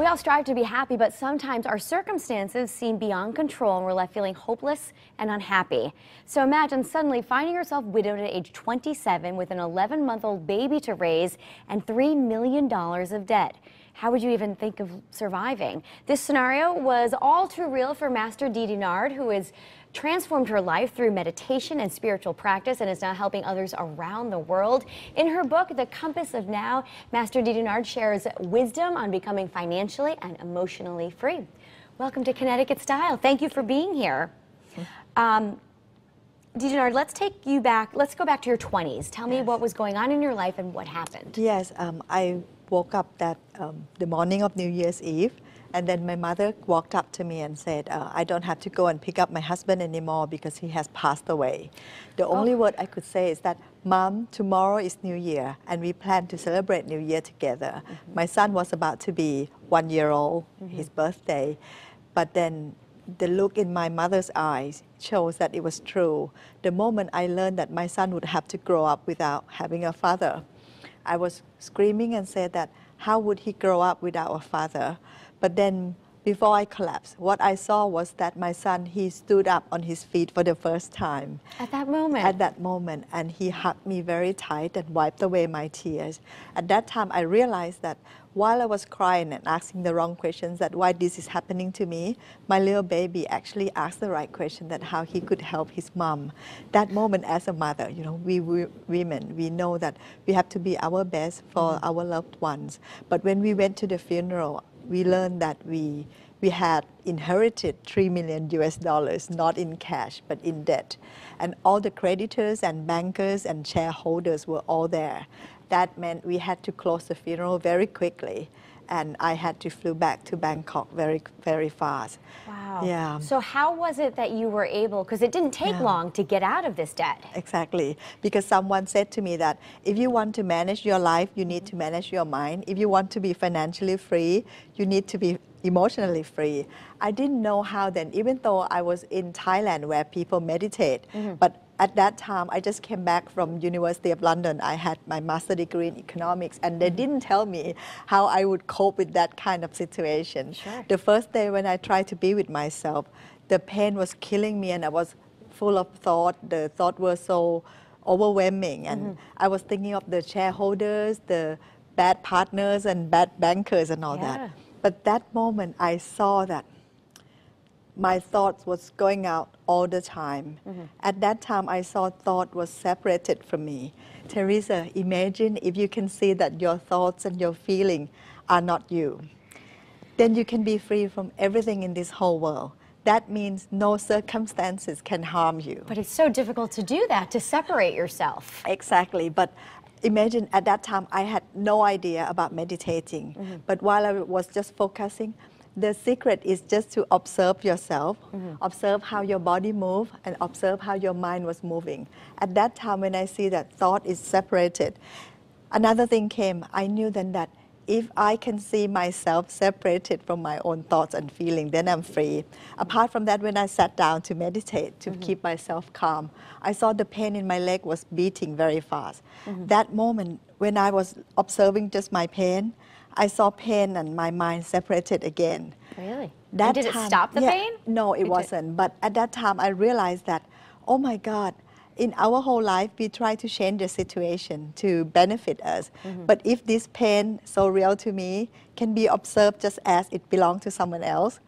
We all strive to be happy, but sometimes our circumstances seem beyond control and we're left feeling hopeless and unhappy. So imagine suddenly finding yourself widowed at age 27 with an 11-month-old baby to raise and $3 million of debt. How would you even think of surviving? This scenario was all too real for Master DDnard, who has transformed her life through meditation and spiritual practice and is now helping others around the world. In her book, The Compass of Now, Master DDnard shares wisdom on becoming financially and emotionally free. Welcome to Connecticut Style. Thank you for being here. DDnard, let's take you back. Let's go back to your 20s. Tell me what was going on in your life and what happened. Yes, I woke up that the morning of New Year's Eve, and then my mother walked up to me and said, I don't have to go and pick up my husband anymore because he has passed away. The only word I could say is that, Mom, tomorrow is New Year, and we plan to celebrate New Year together. My son was about to be 1 year old, his birthday, but then the look in my mother's eyes shows that it was true. The moment I learned that my son would have to grow up without having a father, I was screaming and said that, how would he grow up without a father? But then, before I collapsed, what I saw was that my son, he stood up on his feet for the first time. At that moment? At that moment, and he hugged me very tight and wiped away my tears. At that time, I realized that while I was crying and asking the wrong questions, that why this is happening to me, my little baby actually asked the right question, that how he could help his mom. That moment as a mother, you know, we women, we know that we have to be our best for our loved ones. But when we went to the funeral, we learned that we had inherited $3 million US, not in cash, but in debt. And all the creditors and bankers and shareholders were all there. That meant we had to close the funeral very quickly. And I had to fly back to Bangkok very, very fast. Wow. Yeah. So how was it that you were able, because it didn't take long to get out of this debt? Exactly. Because someone said to me that if you want to manage your life, you need to manage your mind. If you want to be financially free, you need to be emotionally free. I didn't know how then, even though I was in Thailand where people meditate. But at that time, I just came back from University of London. I had my master's degree in economics, and they didn't tell me how I would cope with that kind of situation. Sure. The first day when I tried to be with myself, the pain was killing me, and I was full of thought. The thoughts were so overwhelming, and I was thinking of the shareholders, the bad partners, and bad bankers, and all that. But that moment, I saw that my thoughts was going out all the time. At that time, I saw thought was separated from me. Teresa, imagine if you can see that your thoughts and your feeling are not you. Then you can be free from everything in this whole world. That means no circumstances can harm you. But it's so difficult to do that, to separate yourself. Exactly. But imagine at that time, I had no idea about meditating. But while I was just focusing, the secret is just to observe yourself, observe how your body moves, and observe how your mind was moving. At that time, when I see that thought is separated, another thing came. I knew then that if I can see myself separated from my own thoughts and feelings, then I'm free. Apart from that, when I sat down to meditate, to keep myself calm, I saw the pain in my leg was beating very fast. That moment, when I was observing just my pain, I saw pain and my mind separated again. Really? That And did it stop the pain? No, it wasn't. But at that time, I realized that, oh my God, in our whole life, we try to change the situation to benefit us. But if this pain, so real to me, can be observed just as it belongs to someone else,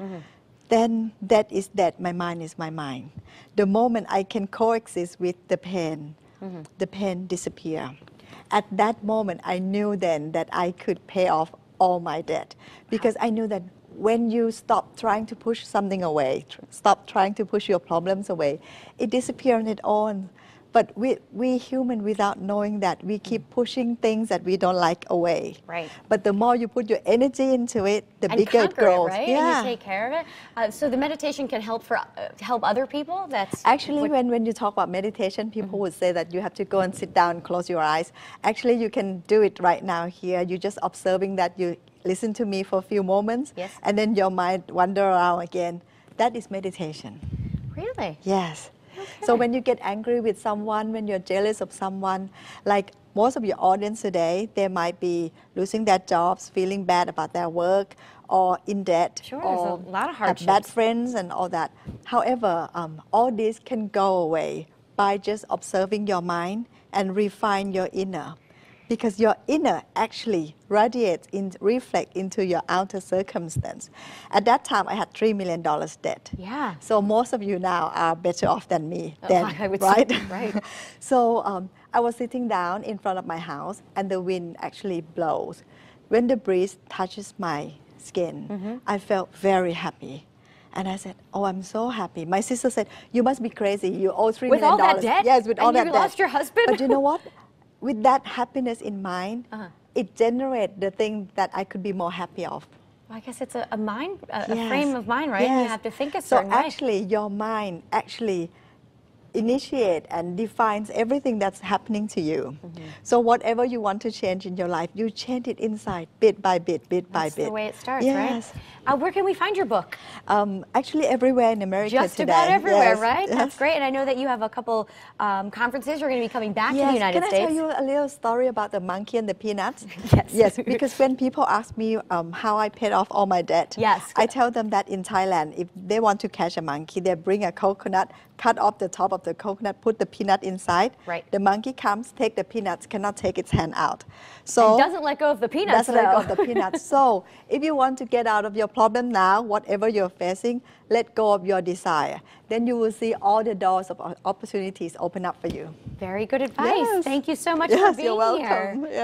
then that is that. My mind is my mind. The moment I can coexist with the pain disappears. At that moment, I knew then that I could pay off all my debt, because I knew that when you stop trying to push something away, stop trying to push your problems away, it disappears on its own. But we human, without knowing that, we keep pushing things that we don't like away. Right. But the more you put your energy into it, the bigger it conquer grows. it, right? Yeah. And you take care of it. So the meditation can help help other people. That's actually when you talk about meditation, people would say that you have to go and sit down and close your eyes. Actually, you can do it right now here. You're just observing that you listen to me for a few moments, and then your mind wander around again. That is meditation. Really? Yes. So when you get angry with someone, when you're jealous of someone, like most of your audience today, they might be losing their jobs, feeling bad about their work, or in debt, Sure, or there's a lot of have bad hardships. friends and all that. However, all this can go away by just observing your mind and refine your inner. Because your inner actually radiates, reflect into your outer circumstance. At that time, I had $3 million debt. Yeah. So most of you now are better off than me Oh, then, I would right? say, right. So I was sitting down in front of my house, and the wind actually blows. When the breeze touches my skin, I felt very happy. And I said, oh, I'm so happy. My sister said, you must be crazy. You owe $3 million. With all that debt? Yes, with all that debt. And you lost your husband? But you know what? With that happiness in mind, it generates the thing that I could be more happy of. Well, I guess it's a mind, a Yes. frame of mind, right? Yes. You have to think a certain So way. actually, your mind actually initiate and defines everything that's happening to you. So whatever you want to change in your life, you change it inside, bit by bit, bit by bit. That's the way it starts, yes. right? Where can we find your book? Actually, everywhere in America Just today. about everywhere, Yes, right? yes. That's great. And I know that you have a couple conferences. You're going to be coming back to the Yes. United Can States. I tell you a little story about the monkey and the peanuts? Yes. Yes, because when people ask me how I paid off all my debt, Yes. I tell them that in Thailand, if they want to catch a monkey, they bring a coconut, cut off the top of the coconut, put the peanut inside. Right. The monkey comes, take the peanuts, cannot take its hand out. So And doesn't let go of the peanuts, doesn't let go though. of the peanuts. So if you want to get out of your problem now, whatever you're facing, let go of your desire. Then you will see all the doors of opportunities open up for you. Very good advice. Yes. Thank you so much Yes, for being you're welcome. here. Yeah.